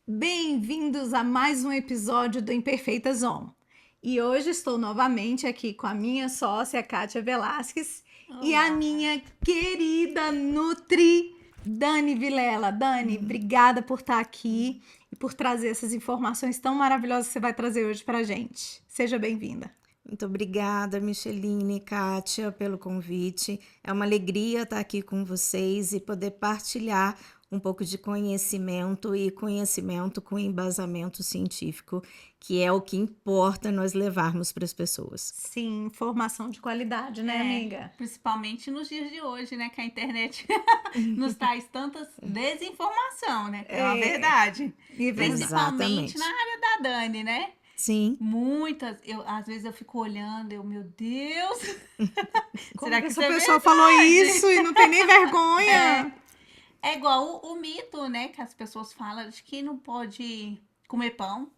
Bem-vindos a mais um episódio do Imperfeitas On. E hoje estou novamente aqui com a minha sócia, Kátia Velasquez, e a Olá. minha querida Nutri, Dani Vilela. Dani, obrigada por estar aqui e por trazer essas informações tão maravilhosas que você vai trazer hoje para a gente. Seja bem-vinda. Muito obrigada, Micheline e Kátia, pelo convite. É uma alegria estar aqui com vocês e poder partilhar um pouco de conhecimento e conhecimento com embasamento científico, que é o que importa nós levarmos para as pessoas. Sim, informação de qualidade, né, amiga? Principalmente nos dias de hoje, né? Que a internet nos traz tantas desinformação, né? É uma verdade. Principalmente Exatamente. na área da Dani, né? Sim. Muitas, às vezes eu fico olhando, meu Deus, Como será que que isso essa é pessoa verdade? falou isso e não tem nem vergonha? É igual o mito, né? Que as pessoas falam de que não pode comer pão,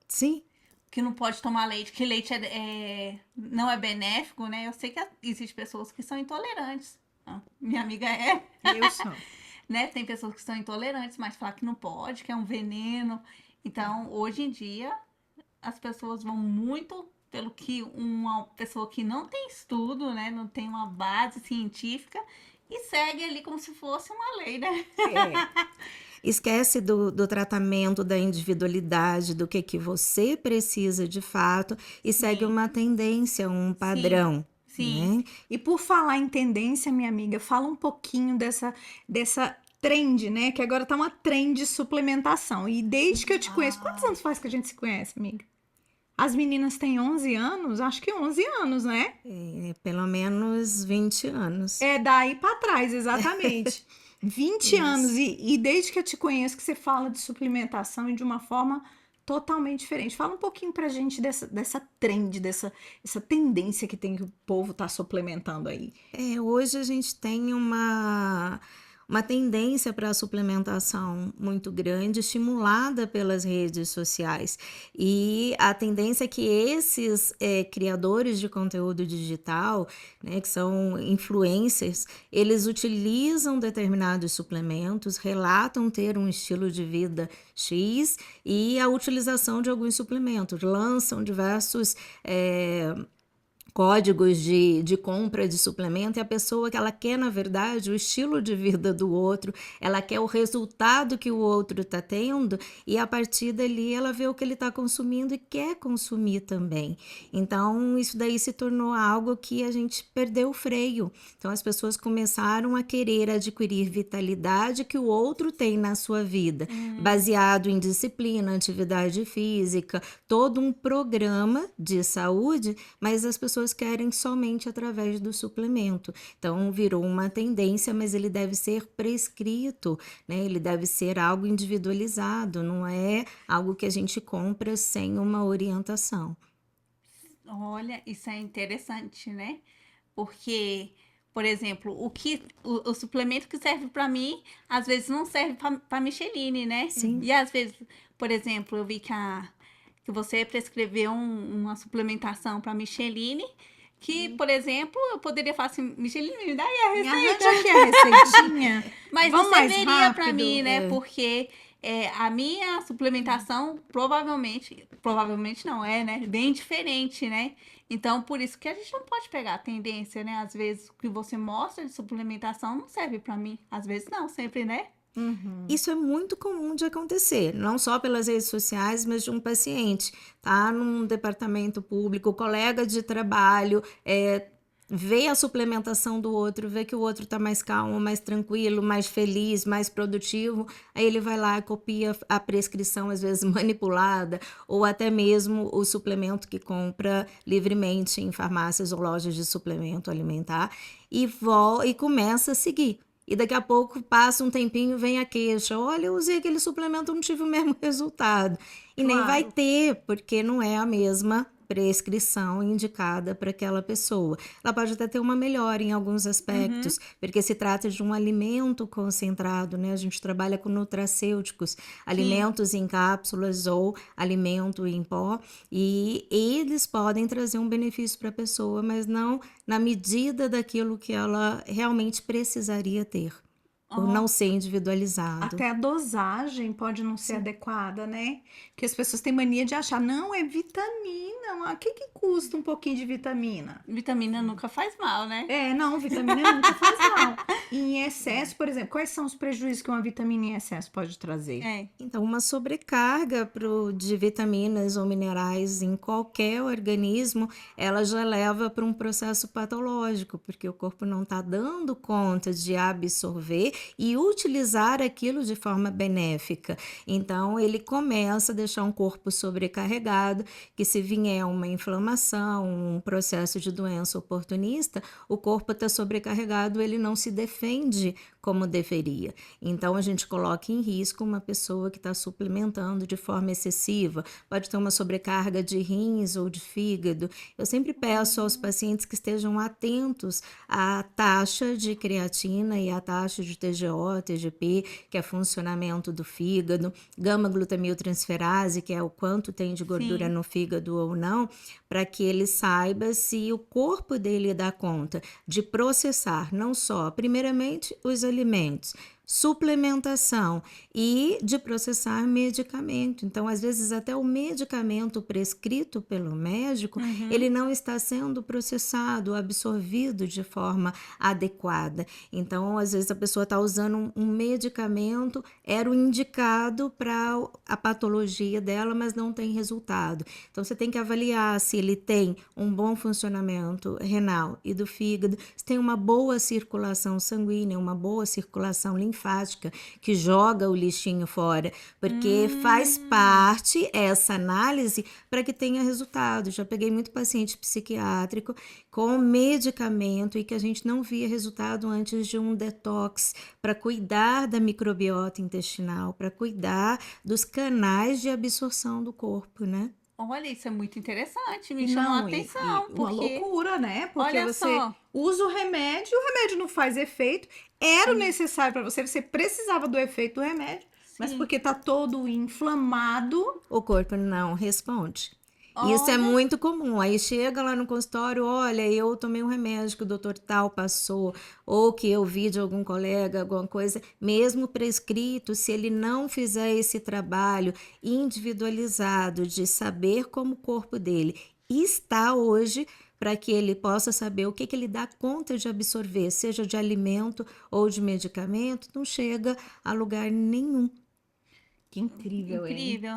Sim. que não pode tomar leite, que leite não é benéfico, né? Eu sei que existem pessoas que são intolerantes. Minha amiga é. Eu sou. Né? Tem pessoas que são intolerantes, mas falar que não pode, que é um veneno. Então, hoje em dia, as pessoas vão muito pelo que uma pessoa que não tem estudo, né? Não tem uma base científica e segue ali como se fosse uma lei, né? Esquece do tratamento, da individualidade, do que você precisa de fato e segue uma tendência, um padrão. Sim. Né? E por falar em tendência, minha amiga, fala um pouquinho dessa trend, né? Que agora tá uma trend de suplementação. E desde que eu te conheço, quantos anos faz que a gente se conhece, amiga? As meninas têm 11 anos? Acho que 11 anos, né? Pelo menos 20 anos. É daí pra trás, exatamente. 20 anos. Isso. E desde que eu te conheço que você fala de suplementação e de uma forma totalmente diferente. Fala um pouquinho pra gente dessa trend, essa tendência que tem que o povo tá suplementando aí. Hoje a gente tem uma tendência para a suplementação muito grande, estimulada pelas redes sociais. E a tendência é que esses criadores de conteúdo digital, né, que são influencers, eles utilizam determinados suplementos, relatam ter um estilo de vida X e a utilização de alguns suplementos, lançam diversos códigos de compra de suplemento e a pessoa que ela quer, na verdade, o estilo de vida do outro, ela quer o resultado que o outro está tendo e a partir dali ela vê o que ele está consumindo e quer consumir também. Então, isso daí se tornou algo que a gente perdeu o freio. Então, as pessoas começaram a querer adquirir vitalidade que o outro tem na sua vida, baseado em disciplina, atividade física, todo um programa de saúde, mas as pessoas querem somente através do suplemento. Então, virou uma tendência, mas ele deve ser prescrito, né? Ele deve ser algo individualizado, não é algo que a gente compra sem uma orientação. Olha, isso é interessante, né? Porque, por exemplo, o suplemento que serve para mim, às vezes não serve para Micheline, né? Sim. E às vezes, por exemplo, eu vi que você prescreveu uma suplementação para Micheline, que, por exemplo, eu poderia falar assim, Micheline, me dá aí a Me receita. arranja aqui a receitinha. Mas Vamos não mais serviria para rápido. mim, né? Porque a minha suplementação provavelmente não é, né? Bem diferente, né? Então, por isso que a gente não pode pegar a tendência, né? Às vezes o que você mostra de suplementação não serve para mim. Às vezes não, sempre, né? Isso é muito comum de acontecer, não só pelas redes sociais, mas de um paciente, tá? Num departamento público, colega de trabalho, vê a suplementação do outro, vê que o outro tá mais calmo, mais tranquilo, mais feliz, mais produtivo, aí ele vai lá e copia a prescrição, às vezes manipulada, ou até mesmo o suplemento que compra livremente em farmácias ou lojas de suplemento alimentar, e começa a seguir. E daqui a pouco passa um tempinho, vem a queixa. Olha, eu usei aquele suplemento, não tive o mesmo resultado. E nem vai Claro. ter, porque não é a mesma prescrição indicada para aquela pessoa. Ela pode até ter uma melhora em alguns aspectos, porque se trata de um alimento concentrado, né? A gente trabalha com nutracêuticos, alimentos em cápsulas ou alimento em pó, e eles podem trazer um benefício para a pessoa, mas não na medida daquilo que ela realmente precisaria ter. por não ser individualizado. Até a dosagem pode não ser adequada, né? Porque as pessoas têm mania de achar, não, é vitamina. O que custa um pouquinho de vitamina? Vitamina nunca faz mal, né? Não, vitamina nunca faz mal. E em excesso, por exemplo, quais são os prejuízos que uma vitamina em excesso pode trazer? Então, uma sobrecarga de vitaminas ou minerais em qualquer organismo, ela já leva para um processo patológico, porque o corpo não está dando conta de absorver e utilizar aquilo de forma benéfica. Então, ele começa a deixar um corpo sobrecarregado, que se vier uma inflamação, um processo de doença oportunista, o corpo está sobrecarregado, ele não se defende como deveria. Então, a gente coloca em risco uma pessoa que está suplementando de forma excessiva, pode ter uma sobrecarga de rins ou de fígado. Eu sempre peço aos pacientes que estejam atentos à taxa de creatina e à taxa de TGO, TGP, que é funcionamento do fígado, gama-glutamiltransferase, que é o quanto tem de gordura no fígado ou não, para que ele saiba se o corpo dele dá conta de processar não só, primeiramente, os alimentos, suplementação e de processar medicamento. Então, às vezes, até o medicamento prescrito pelo médico, ele não está sendo processado, absorvido de forma adequada. Então, às vezes, a pessoa está usando um medicamento, era o indicado para a patologia dela, mas não tem resultado. Então, você tem que avaliar se ele tem um bom funcionamento renal e do fígado, se tem uma boa circulação sanguínea, uma boa circulação linfática, que joga o lixinho fora, porque faz parte essa análise para que tenha resultado. Já peguei muito paciente psiquiátrico com medicamento e que a gente não via resultado antes de um detox para cuidar da microbiota intestinal, para cuidar dos canais de absorção do corpo, né? Olha, isso é muito interessante, me chamou a atenção, Uma porque loucura, né? Porque olha você só. usa o remédio não faz efeito, era o necessário para você, você precisava do efeito do remédio, mas Sim. porque tá todo inflamado, O corpo não responde. Isso é Olha. muito comum. Aí chega lá no consultório, olha, eu tomei um remédio que o doutor tal passou, ou que eu vi de algum colega, alguma coisa, mesmo prescrito, se ele não fizer esse trabalho individualizado de saber como o corpo dele está hoje, para que ele possa saber o que ele dá conta de absorver, seja de alimento ou de medicamento, não chega a lugar nenhum. que incrível, hein? Incrível,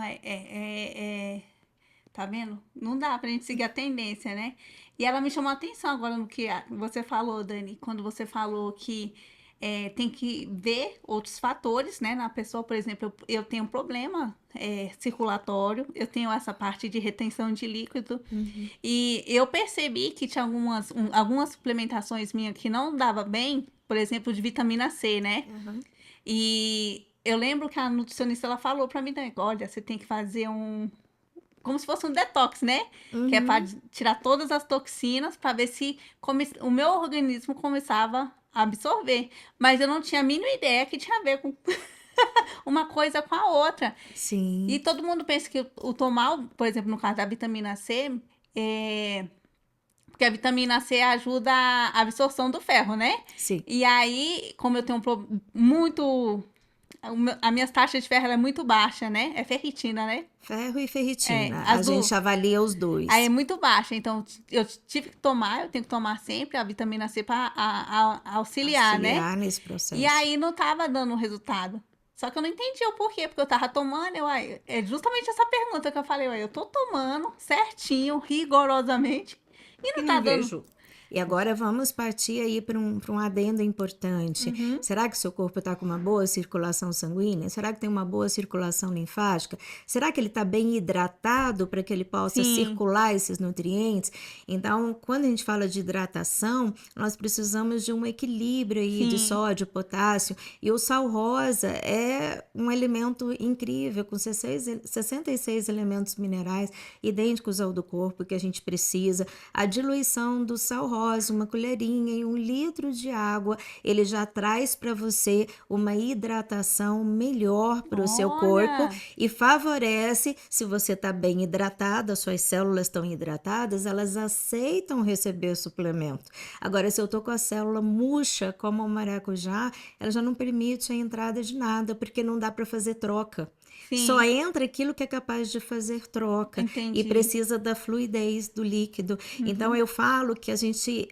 tá vendo? Não dá pra gente seguir a tendência, né? E ela me chamou a atenção agora no que você falou, Dani, quando você falou que tem que ver outros fatores, né? Na pessoa, por exemplo, eu tenho um problema circulatório, eu tenho essa parte de retenção de líquido, e eu percebi que tinha algumas suplementações minhas que não dava bem, por exemplo, de vitamina C, né? E eu lembro que a nutricionista ela falou pra mim, né, olha, você tem que fazer como se fosse um detox, né? Que é para tirar todas as toxinas para ver se o meu organismo começava a absorver. Mas eu não tinha a mínima ideia que tinha a ver com uma coisa com a outra. Sim. E todo mundo pensa que o tomar, por exemplo, no caso da vitamina C, porque a vitamina C ajuda a absorção do ferro, né? Sim. E aí, como eu tenho a minha taxa de ferro ela é muito baixa, né? É ferritina, né? Ferro e ferritina. É, a gente avalia os dois. Aí é muito baixa, então eu tive que tomar, eu tenho que tomar sempre a vitamina C para auxiliar, né? Nesse processo. E aí não tava dando resultado. Só que eu não entendi o porquê, porque eu tava tomando, é justamente essa pergunta que eu falei, eu tô tomando certinho, rigorosamente, e não tá dando. vejo. E agora vamos partir aí para um adendo importante. Será que o seu corpo está com uma boa circulação sanguínea? Será que tem uma boa circulação linfática? Será que ele está bem hidratado para que ele possa circular esses nutrientes? Então, quando a gente fala de hidratação, nós precisamos de um equilíbrio aí de sódio, potássio. E o sal rosa é um alimento incrível, com 66 elementos minerais idênticos ao do corpo que a gente precisa. A diluição do sal rosa dose, uma colherinha e 1 litro de água, ele já traz para você uma hidratação melhor para o seu corpo Olha, e favorece, se você está bem hidratada, suas células estão hidratadas, elas aceitam receber o suplemento. Agora, se eu tô com a célula murcha, como o maracujá, ela já não permite a entrada de nada, porque não dá para fazer troca. Só sim, entra aquilo que é capaz de fazer troca e entendi. precisa da fluidez do líquido. Então Uhum. eu falo que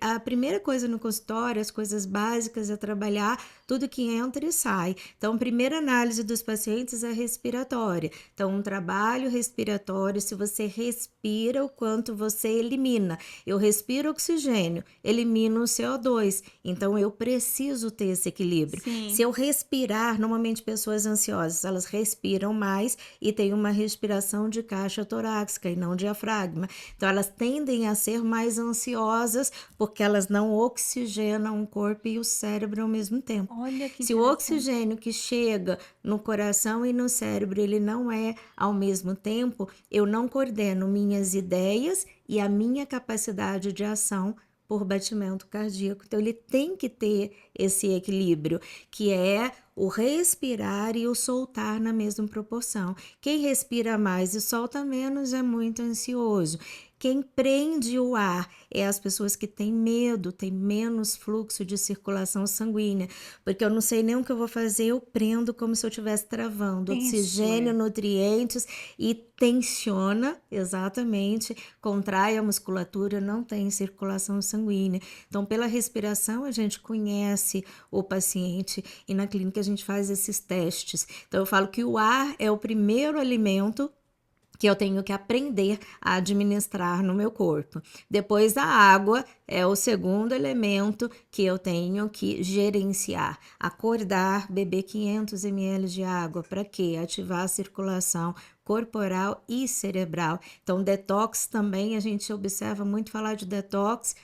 a primeira coisa no consultório, as coisas básicas é trabalhar tudo que entra e sai. Então, a primeira análise dos pacientes é respiratória. Então, um trabalho respiratório, se você respira, o quanto você elimina. Eu respiro oxigênio, elimino o CO2. Então, eu preciso ter esse equilíbrio. Se Sim, eu respirar, normalmente pessoas ansiosas, elas respiram mais e têm uma respiração de caixa torácica e não diafragma. Então, elas tendem a ser mais ansiosas porque elas não oxigenam o corpo e o cérebro ao mesmo tempo. olha que Se o interessante. oxigênio que chega no coração e no cérebro, ele não é ao mesmo tempo, eu não coordeno minhas ideias e a minha capacidade de ação por batimento cardíaco. Então, ele tem que ter esse equilíbrio, que é o respirar e o soltar na mesma proporção. Quem respira mais e solta menos é muito ansioso. Quem prende o ar é as pessoas que têm medo, têm menos fluxo de circulação sanguínea, porque eu não sei nem o que eu vou fazer, eu prendo como se eu estivesse travando Isso oxigênio, é. nutrientes e tensiona, exatamente, contrai a musculatura, não tem circulação sanguínea. Então, pela respiração, a gente conhece o paciente e na clínica a gente faz esses testes. Então, eu falo que o ar é o primeiro alimento que eu tenho que aprender a administrar no meu corpo. Depois, a água é o segundo elemento que eu tenho que gerenciar. Acordar, beber 500 ml de água. Para quê? Ativar a circulação corporal e cerebral. Então, detox também, a gente observa muito falar de detox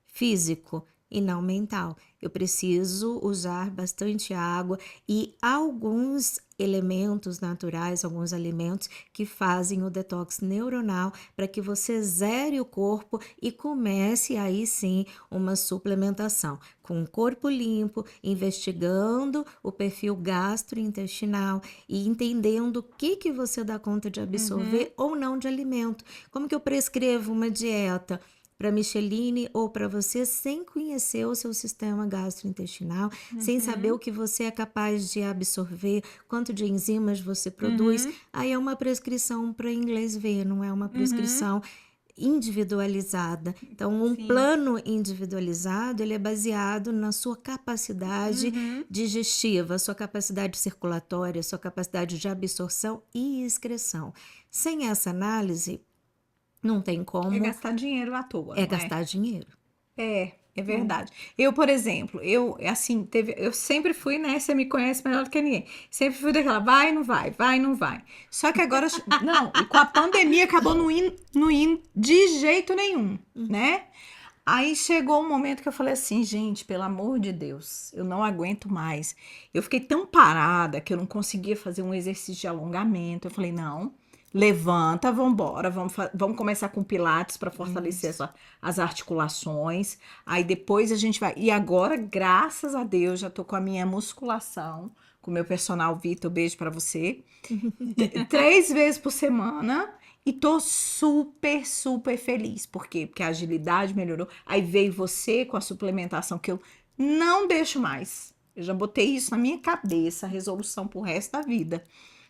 físico e não mental. Eu preciso usar bastante água e alguns elementos naturais, alguns alimentos que fazem o detox neuronal para que você zere o corpo e comece aí sim uma suplementação com o corpo limpo, investigando o perfil gastrointestinal e entendendo o que você dá conta de Uhum, absorver ou não de alimento. Como que eu prescrevo uma dieta para Micheline ou para você sem conhecer o seu sistema gastrointestinal, sem saber o uhum, que você é capaz de absorver, quanto de enzimas você produz, uhum, aí é uma prescrição para inglês ver, não é uma uhum. prescrição individualizada. Então, um Sim. plano individualizado, ele é baseado na sua capacidade Uhum. digestiva, sua capacidade circulatória, sua capacidade de absorção e excreção. Sem essa análise, não tem É como gastar dinheiro à toa, é não é? gastar dinheiro. É É. verdade. Eu, por exemplo, assim, eu sempre fui, né? Você me conhece melhor do que ninguém. Sempre fui daquela, vai, não vai, vai, não vai. Só que agora, não, e com a pandemia acabou não indo de jeito nenhum, né? Aí chegou um momento que eu falei assim, gente, pelo amor de Deus, eu não aguento mais. Eu fiquei tão parada que eu não conseguia fazer um exercício de alongamento. Eu falei, não, levanta, vambora, vamos começar com pilates para fortalecer Isso. as articulações. Aí depois a gente vai. E agora, graças a Deus, já tô com a minha musculação, com o meu personal Vitor, beijo para você. 3 vezes por semana. E tô super, super feliz. Por quê? Porque a agilidade melhorou. Aí veio você com a suplementação que eu não deixo mais. Eu já botei isso na minha cabeça, a resolução pro resto da vida.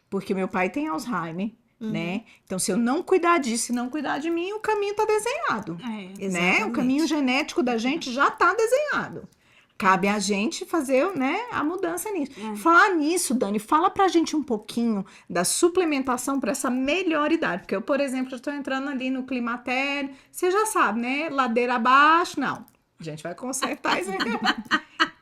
Porque meu pai tem Alzheimer, Uhum. né? Então, se eu não cuidar disso e não cuidar de mim, o caminho tá desenhado, É. né? O caminho Exatamente. genético da gente já tá desenhado. Cabe a gente fazer, né, a mudança nisso. É. Falar nisso, Dani, fala pra gente um pouquinho da suplementação para essa melhor idade. Porque eu, por exemplo, estou entrando ali no climatério. Você já sabe, né? Ladeira abaixo, não. A gente vai consertar isso.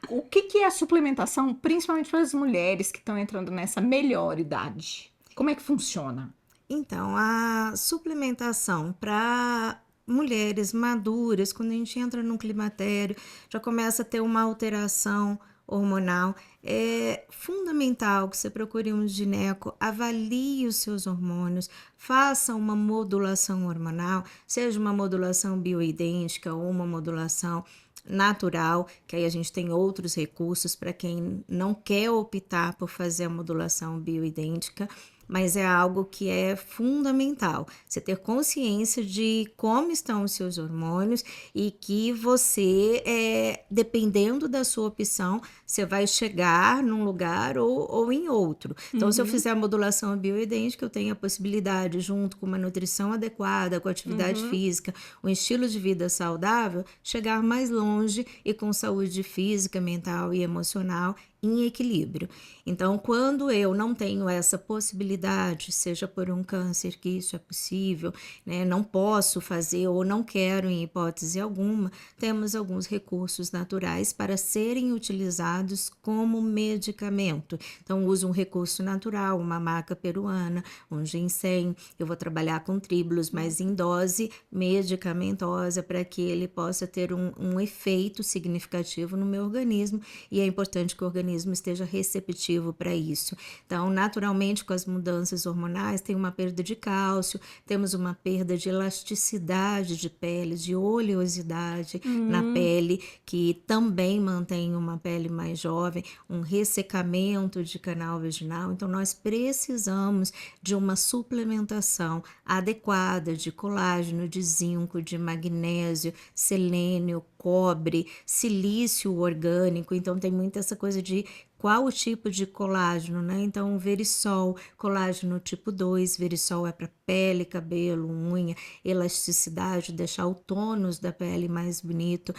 O que é a suplementação, principalmente para as mulheres que estão entrando nessa melhor idade? Como é que funciona? Então, a suplementação para mulheres maduras, quando a gente entra no climatério, já começa a ter uma alteração hormonal, é fundamental que você procure um gineco, avalie os seus hormônios, faça uma modulação hormonal, seja uma modulação bioidêntica ou uma modulação natural, que aí a gente tem outros recursos para quem não quer optar por fazer a modulação bioidêntica, mas é algo que é fundamental, você ter consciência de como estão os seus hormônios e que você, dependendo da sua opção, você vai chegar num lugar ou em outro. Então, se eu fizer a modulação bioidêntica, eu tenho a possibilidade, junto com uma nutrição adequada, com atividade física, um estilo de vida saudável, chegar mais longe e com saúde física, mental e emocional em equilíbrio. Então, quando eu não tenho essa possibilidade, seja por um câncer, que isso é possível, né, não posso fazer ou não quero em hipótese alguma, temos alguns recursos naturais para serem utilizados como medicamento. Então, uso um recurso natural, uma maca peruana, um ginseng, eu vou trabalhar com tríbulos, mas em dose medicamentosa para que ele possa ter um efeito significativo no meu organismo, e é importante que o organismo esteja receptivo para isso. Então, naturalmente, com as mudanças hormonais, tem uma perda de cálcio, temos uma perda de elasticidade de pele, de oleosidade na pele, que também mantém uma pele mais jovem, um ressecamento de canal vaginal. Então, nós precisamos de uma suplementação adequada de colágeno, de zinco, de magnésio, selênio, cobre, silício orgânico. Então, tem muito essa coisa de qual o tipo de colágeno, né? Então, Verisol, colágeno tipo 2, Verisol é para pele, cabelo, unha, elasticidade, deixar o tônus da pele mais bonito.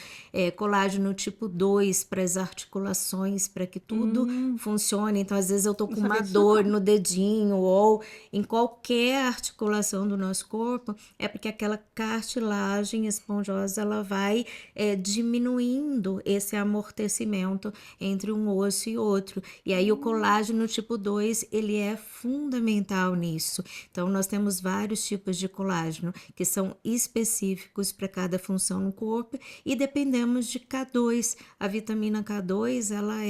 Colágeno tipo 2 para as articulações, para que tudo funcione. Então, às vezes eu tô com uma dor no dedinho ou em qualquer articulação do nosso corpo, é porque aquela cartilagem esponjosa, ela vai diminuindo esse amortecimento entre um osso e outro. E aí o colágeno tipo 2, ele é fundamental nisso. Então, nós temos vários tipos de colágeno que são específicos para cada função no corpo e dependemos de K2. A vitamina K2, ela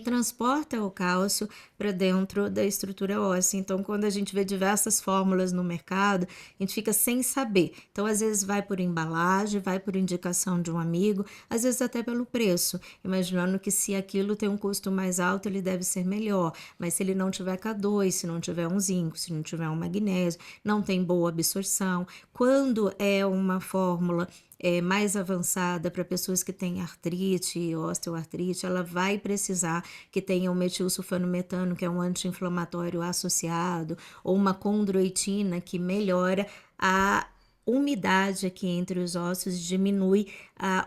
transporta o cálcio para dentro da estrutura óssea. Então, quando a gente vê diversas fórmulas no mercado, a gente fica sem saber. Então, às vezes vai por embalagem, vai por indicação de um amigo, às vezes até pelo preço, imaginando que se aquilo tem um custo mais alto, ele deve ser melhor. Mas se ele não tiver K2, se não tiver um zinco, se não tiver um magnésio, não tem boa absorção. Quando é uma fórmula mais avançada para pessoas que têm artrite, osteoartrite, ela vai precisar que tenha um metilsulfanometano, que é um anti-inflamatório associado, ou uma condroitina, que melhora a umidade aqui entre os ossos, diminui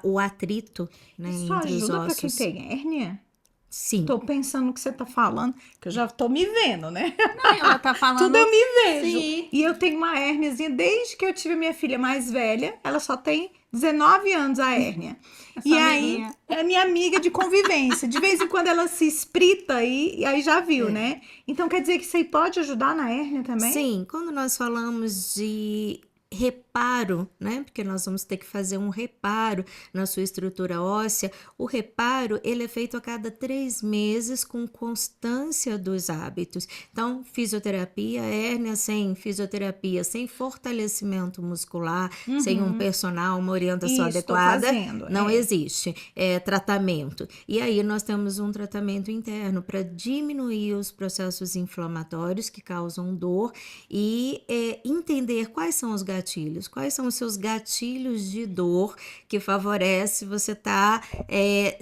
o atrito, né, Isso entre os ajuda para ossos. quem tem hérnia? Sim. Tô pensando no que você tá falando, que eu já tô me vendo, né? Não, ela tá falando. Tudo eu me vejo. Sim. E eu tenho uma hérniazinha desde que eu tive minha filha mais velha. Ela só tem 19 anos, a hérnia. Essa E aí, amiguinha. é minha amiga de convivência. De vez em quando ela se esprita e aí já viu, né? Então quer dizer que isso aí pode ajudar na hérnia também? Sim, quando nós falamos de reparo, né? Porque nós vamos ter que fazer um reparo na sua estrutura óssea. O reparo, ele é feito a cada 3 meses com constância dos hábitos. Então, fisioterapia, hérnia sem fisioterapia, sem fortalecimento muscular, sem um personal, uma orientação Isso, tô adequada, fazendo, não existe tratamento. E aí nós temos um tratamento interno para diminuir os processos inflamatórios que causam dor e entender quais são os gatilhos, quais são os seus gatilhos de dor que favorece você estar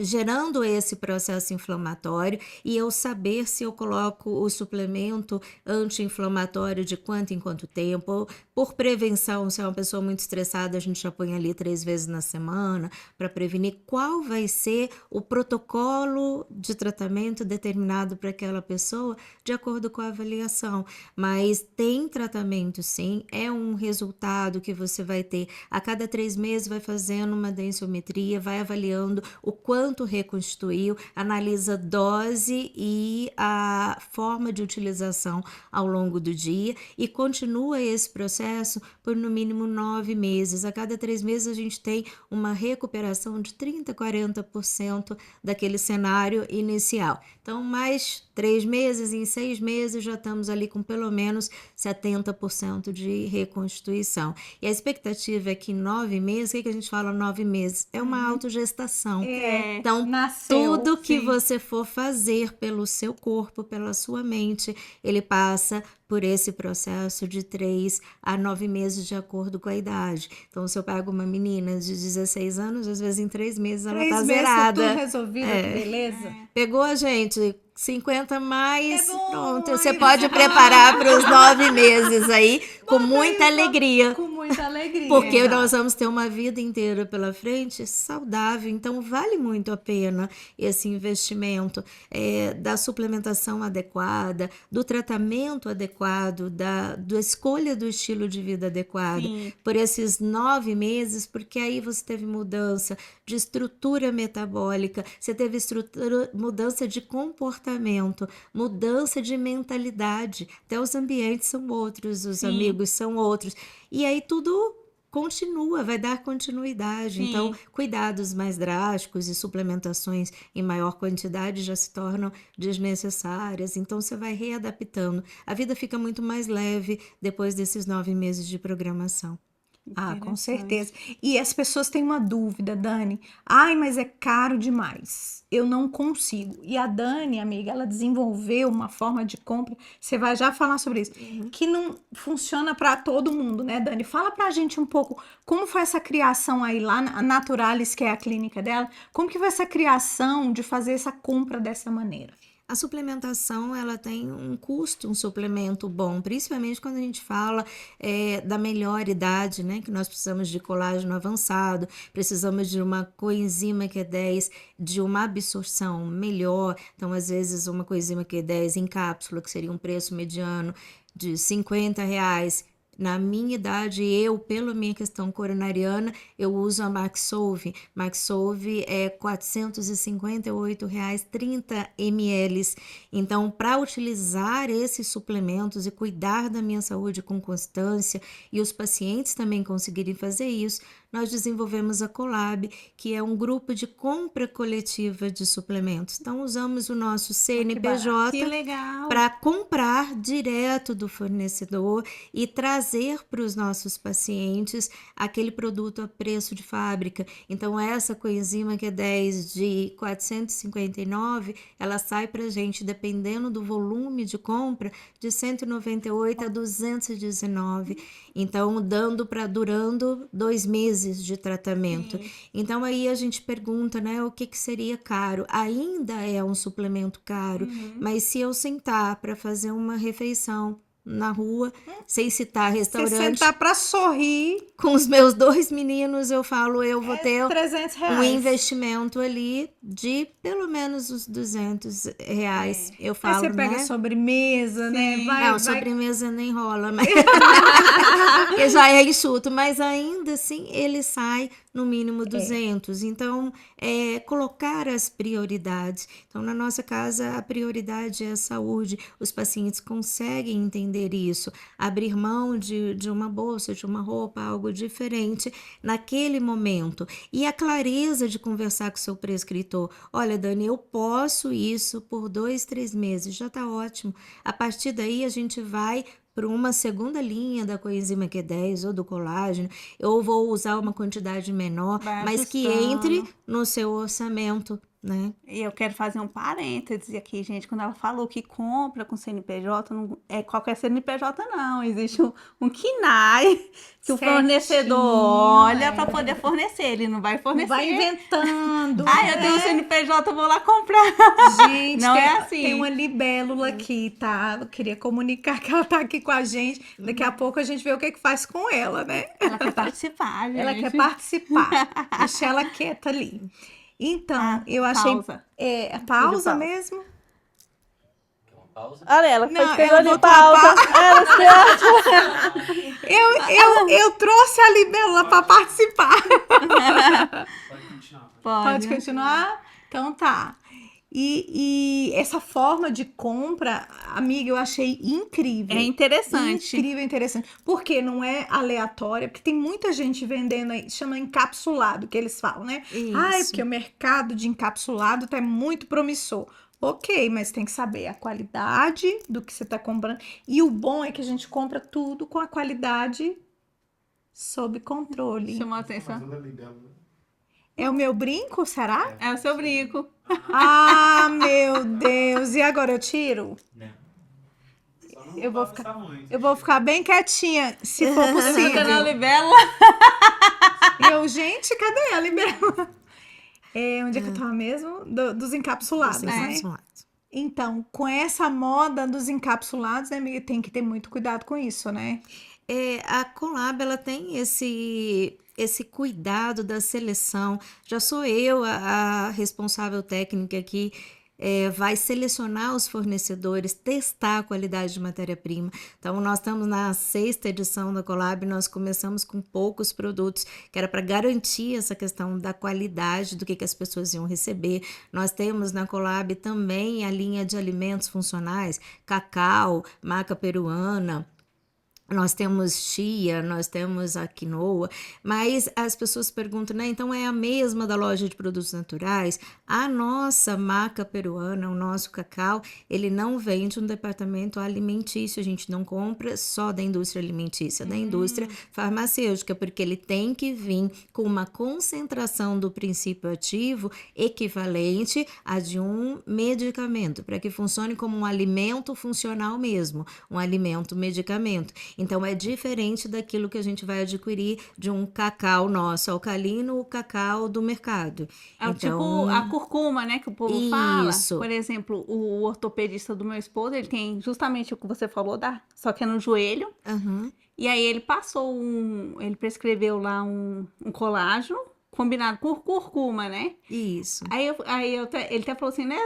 gerando esse processo inflamatório, e eu saber se eu coloco o suplemento anti-inflamatório de quanto em quanto tempo. Por prevenção, se é uma pessoa muito estressada, a gente já põe ali 3 vezes na semana para prevenir. Qual vai ser o protocolo de tratamento determinado para aquela pessoa de acordo com a avaliação. Mas tem tratamento sim, é um resultado que que você vai ter. A cada 3 meses vai fazendo uma densitometria, vai avaliando o quanto reconstituiu, analisa dose e a forma de utilização ao longo do dia e continua esse processo por no mínimo 9 meses. A cada 3 meses a gente tem uma recuperação de 30, 40% daquele cenário inicial. Então, mais 3 meses, em 6 meses já estamos ali com pelo menos 70% de reconstituição. E a expectativa é que em 9 meses, o que a gente fala 9 meses? É uma autogestação. Então, Nasceu, tudo que sim. você for fazer pelo seu corpo, pela sua mente, ele passa por esse processo de 3 a 9 meses de acordo com a idade. Então, se eu pego uma menina de 16 anos, às vezes em 3 meses ela 3 tá meses, zerada. tudo resolvido, que beleza. Pegou a gente, 50 mais, É bom, pronto. ai, Você pode preparar para os 9 meses aí com Bota muita isso, alegria. Com muita alegria. Porque exato. nós vamos ter uma vida inteira pela frente saudável, então vale muito a pena esse investimento da suplementação adequada, do tratamento adequado, da escolha do estilo de vida adequado Sim. por esses 9 meses, porque aí você teve mudança de estrutura metabólica, você teve mudança de comportamento, mudança de mentalidade, até os ambientes são outros, os Sim. amigos são outros. E aí tudo continua, vai dar continuidade. Sim. Então, cuidados mais drásticos e suplementações em maior quantidade já se tornam desnecessárias. Então, você vai readaptando. A vida fica muito mais leve depois desses 9 meses de programação. Ah, com Interessante. certeza. E as pessoas têm uma dúvida, Dani. Ai, mas é caro demais. Eu não consigo. E a Dani, amiga, ela desenvolveu uma forma de compra. Você vai já falar sobre isso. Que não funciona para todo mundo, né, Dani? Fala pra gente um pouco como foi essa criação aí lá na Naturalis, que é a clínica dela. Como que foi essa criação de fazer essa compra dessa maneira? A suplementação, ela tem um custo, um suplemento bom, principalmente quando a gente fala da melhor idade, né? Que nós precisamos de colágeno avançado, precisamos de uma coenzima Q10, de uma absorção melhor. Então, às vezes, uma coenzima Q10 em cápsula, que seria um preço mediano de R$50. Na minha idade, pela minha questão coronariana, eu uso a Maxolve. Maxolve é R$458, 30 ml. Então, para utilizar esses suplementos e cuidar da minha saúde com constância e os pacientes também conseguirem fazer isso, nós desenvolvemos a Colab, que é um grupo de compra coletiva de suplementos. Então, usamos o nosso CNPJ Que legal. para comprar direto do fornecedor e trazer para os nossos pacientes aquele produto a preço de fábrica. Então, essa coenzima Q10 de 459, ela sai para a gente, dependendo do volume de compra, de 198 a 219. Então, durando 2 meses de tratamento. Sim. Então, aí a gente pergunta, né, o que seria caro? Ainda é um suplemento caro, mas se eu sentar para fazer uma refeição na rua, sem citar Você restaurante, sentar pra sorrir, com os meus 2 meninos, eu falo, eu vou ter R$300. um investimento ali de pelo menos uns R$200. Eu Aí falo, você pega né? sobremesa, né? Sim. Vai, Não, sobremesa nem rola, mas porque já é enxuto, mas ainda assim ele sai no mínimo 200. Então, colocar as prioridades. Então, na nossa casa, a prioridade é a saúde. Os pacientes conseguem entender isso. Abrir mão de uma bolsa, de uma roupa, algo diferente naquele momento. E a clareza de conversar com o seu prescritor. Olha, Dani, eu posso isso por 2, 3 meses. Já tá ótimo. A partir daí, a gente vai para uma segunda linha da coenzima Q10 ou do colágeno, eu vou usar uma quantidade menor, Vai mas que ajustando. entre no seu orçamento, né? E eu quero fazer um parêntese aqui, gente. Quando ela falou que compra com CNPJ, não é qualquer CNPJ, não. Existe um KNAI que o fornecedor olha para poder fornecer. Ele não vai Não fornecer. vai inventando. Ah, eu tenho um CNPJ, eu vou lá comprar. Gente, Não tem, é assim. tem uma libélula aqui, tá? Eu queria comunicar que ela tá aqui com a gente. Daqui a pouco a gente vê o que faz com ela, né? Ela quer participar, gente. Ela quer participar. Deixa ela quieta ali. Então, eu achei. Pausa. Pausa pausa. mesmo? Pausa. Olha, ela foi Não, esperando eu vou de pausa. Eu trouxe a Libélula para participar. Pode continuar. Pode continuar? Então tá. E essa forma de compra, amiga, eu achei incrível. É interessante. Incrível, interessante. Porque não é aleatória, porque tem muita gente vendendo aí, chama encapsulado, que eles falam, né? Ah, é Isso. porque o mercado de encapsulado tá muito promissor. Ok, mas tem que saber a qualidade do que você tá comprando. E o bom é que a gente compra tudo com a qualidade sob controle. Chamou a atenção. Mas ela é libélula. É o meu brinco, será? É o seu brinco. Ah, meu Deus! E agora eu tiro? Não. Só não Eu vou bagunçar muito. Eu vou ficar bem quietinha, se for Fica na possível. libélula. E eu, gente, cadê a Libélula? Onde é que eu tava mesmo? Dos encapsulados, Dos né? encapsulados. Então, com essa moda dos encapsulados, né, amiga, tem que ter muito cuidado com isso, né? A Colab, ela tem esse cuidado da seleção. Já sou eu a responsável técnica aqui. Vai selecionar os fornecedores, testar a qualidade de matéria-prima. Então, nós estamos na 6ª edição da Colab, nós começamos com poucos produtos, que era para garantir essa questão da qualidade do que as pessoas iam receber. Nós temos na Colab também a linha de alimentos funcionais, cacau, maca peruana. Nós temos chia, nós temos a quinoa, mas as pessoas perguntam, né? Então é a mesma da loja de produtos naturais? A nossa maca peruana, o nosso cacau, ele não vem de um departamento alimentício, a gente não compra só da indústria alimentícia, da indústria farmacêutica, porque ele tem que vir com uma concentração do princípio ativo equivalente a de um medicamento, para que funcione como um alimento funcional mesmo, um alimento medicamento. Então, é diferente daquilo que a gente vai adquirir de um cacau nosso alcalino, o cacau do mercado. É então, tipo a curcuma, né, que o povo fala. Isso. Por exemplo, o ortopedista do meu esposo, ele tem justamente o que você falou, só que é no joelho. Aham. E aí ele ele prescreveu lá um colágeno combinado com curcuma, né? Isso. Ele até falou assim, né?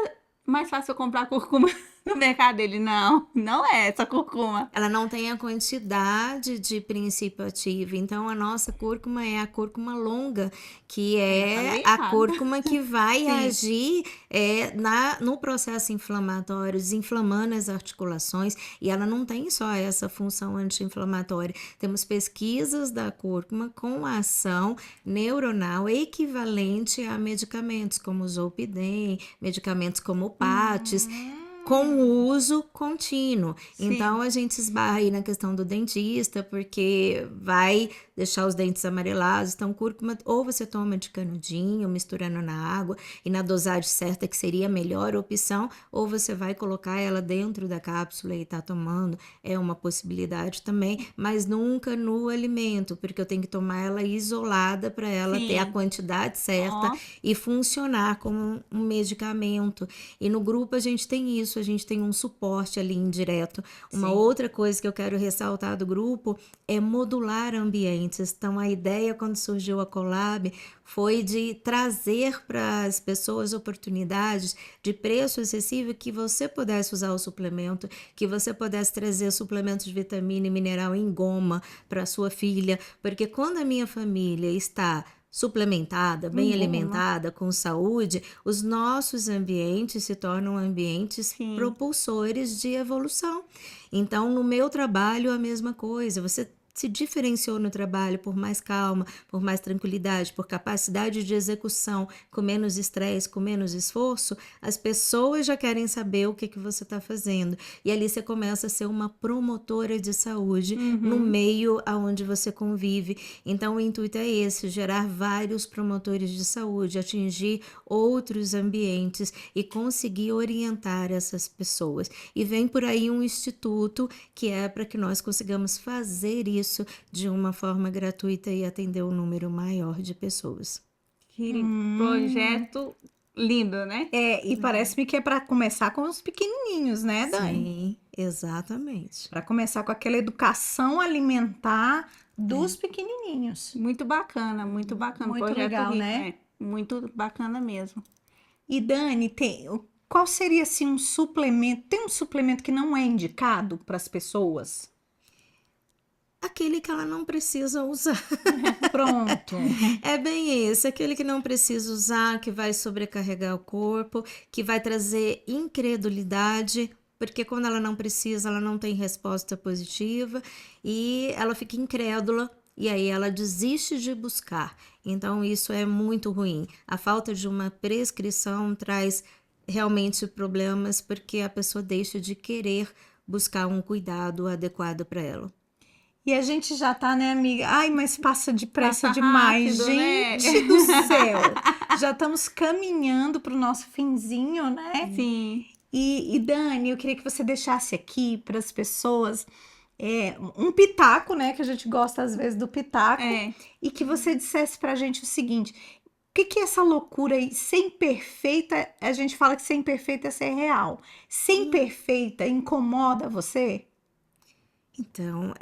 Mais fácil eu comprar curcuma no mercado dele. Não, não é essa curcuma. Ela não tem a quantidade de princípio ativo. Então, a nossa cúrcuma é a cúrcuma longa, que é a cúrcuma que vai agir no processo inflamatório, desinflamando as articulações. E ela não tem só essa função anti-inflamatória. Temos pesquisas da cúrcuma com ação neuronal equivalente a medicamentos como o Zolpidem, medicamentos como o PATs, com o uso contínuo. Sim. Então, a gente esbarra aí na questão do dentista, porque vai deixar os dentes amarelados. Então, cúrcuma, ou você toma de canudinho, misturando na água, e na dosagem certa, que seria a melhor opção, ou você vai colocar ela dentro da cápsula e tá tomando. É uma possibilidade também, mas nunca no alimento, porque eu tenho que tomar ela isolada para ela Sim. ter a quantidade certa e funcionar como um medicamento. E no grupo a gente tem isso, a gente tem um suporte ali indireto. Uma outra coisa que eu quero ressaltar do grupo é modular ambientes. Então, a ideia quando surgiu a Colab foi de trazer para as pessoas oportunidades de preço acessível, que você pudesse usar o suplemento, que você pudesse trazer suplementos de vitamina e mineral em goma para sua filha, porque quando a minha família está suplementada, bem alimentada, com saúde, os nossos ambientes se tornam ambientes propulsores de evolução. Então, no meu trabalho, a mesma coisa. Você se diferenciou no trabalho por mais calma, por mais tranquilidade, por capacidade de execução, com menos estresse, com menos esforço, as pessoas já querem saber o que você está fazendo. E ali você começa a ser uma promotora de saúde no meio aonde você convive. Então, o intuito é esse, gerar vários promotores de saúde, atingir outros ambientes e conseguir orientar essas pessoas. E vem por aí um instituto que é para que nós consigamos fazer isso de uma forma gratuita e atender um número maior de pessoas. Que projeto lindo, né? E parece-me que é para começar com os pequenininhos, né, Dani? Sim, exatamente. Para começar com aquela educação alimentar dos pequenininhos. Muito bacana, muito bacana. Muito Projeto legal, lindo, né? Muito bacana mesmo. E Dani, qual seria assim um suplemento? Tem um suplemento que não é indicado para as pessoas? Aquele que ela não precisa usar. Pronto. É bem esse, aquele que não precisa usar, que vai sobrecarregar o corpo, que vai trazer incredulidade, porque quando ela não precisa, ela não tem resposta positiva e ela fica incrédula e aí ela desiste de buscar. Então isso é muito ruim. A falta de uma prescrição traz realmente problemas porque a pessoa deixa de querer buscar um cuidado adequado para ela. E a gente já tá, né, amiga? Ai, mas passa depressa Passa demais, rápido, né? gente do céu. Já estamos caminhando para o nosso finzinho, né? Sim. E Dani, eu queria que você deixasse aqui para as pessoas um pitaco, né? Que a gente gosta às vezes do pitaco. É. E que você dissesse pra gente o seguinte: o que que é essa loucura aí? Ser imperfeita, a gente fala que ser imperfeita é ser real. Ser imperfeita incomoda você? Então,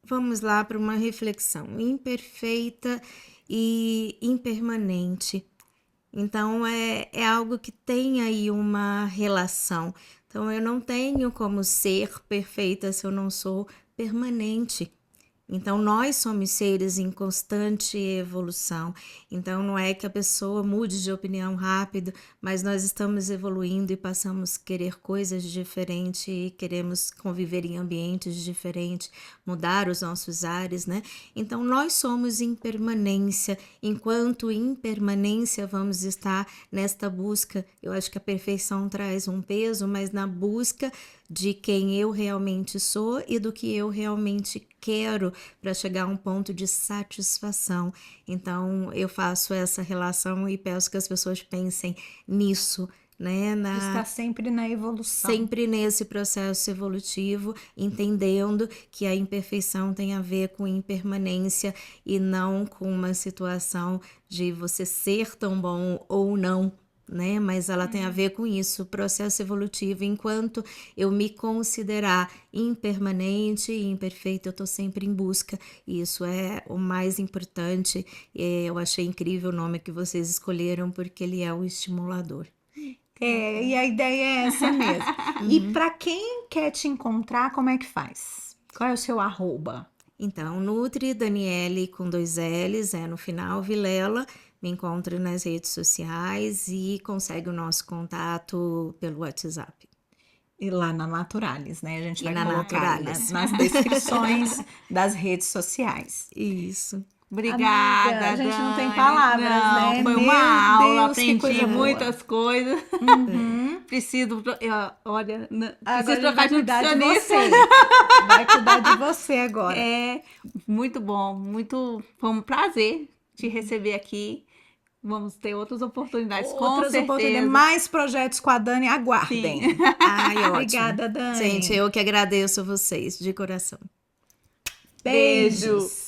vamos lá para uma reflexão. Imperfeita e impermanente. Então, é algo que tem aí uma relação. Então, eu não tenho como ser perfeita se eu não sou permanente. Então, nós somos seres em constante evolução. Então, não é que a pessoa mude de opinião rápido, mas nós estamos evoluindo e passamos a querer coisas diferentes e queremos conviver em ambientes diferentes, mudar os nossos ares, né? Então, nós somos impermanência. Enquanto impermanência, vamos estar nesta busca. Eu acho que a perfeição traz um peso, mas na busca de quem eu realmente sou e do que eu realmente quero para chegar a um ponto de satisfação. Então, eu faço essa relação e peço que as pessoas pensem nisso, né? Está sempre na evolução. Sempre nesse processo evolutivo, entendendo que a imperfeição tem a ver com impermanência e não com uma situação de você ser tão bom ou não, né? Mas ela tem a ver com isso, o processo evolutivo. Enquanto eu me considerar impermanente e imperfeita, eu tô sempre em busca. E isso é o mais importante. Eu achei incrível o nome que vocês escolheram, porque ele é um estimulador. E a ideia é essa mesmo. E para quem quer te encontrar, como é que faz? Qual é o seu arroba? Então, Nutri Daniele com 2 L's, no final, Vilela. Me encontra nas redes sociais e consegue o nosso contato pelo WhatsApp. E lá na Naturalis, né? A gente E vai na colocar Naturalis. nas descrições das redes sociais. Isso. Obrigada, Amiga, a gente não tem Dani. palavras, Não, né? foi Meu uma aula, Deus, que coisa aprendi boa. muitas coisas. Uhum. Preciso, olha, Agora preciso ele trocar vai de cuidar de nutricionista. você. Vai cuidar de você agora. É muito bom, foi um prazer te receber aqui. Vamos ter outras oportunidades, com Outras certeza. oportunidades, mais projetos com a Dani, aguardem. Sim. Ai, ótimo. Obrigada, Dani. Gente, eu que agradeço a vocês, de coração. Beijos.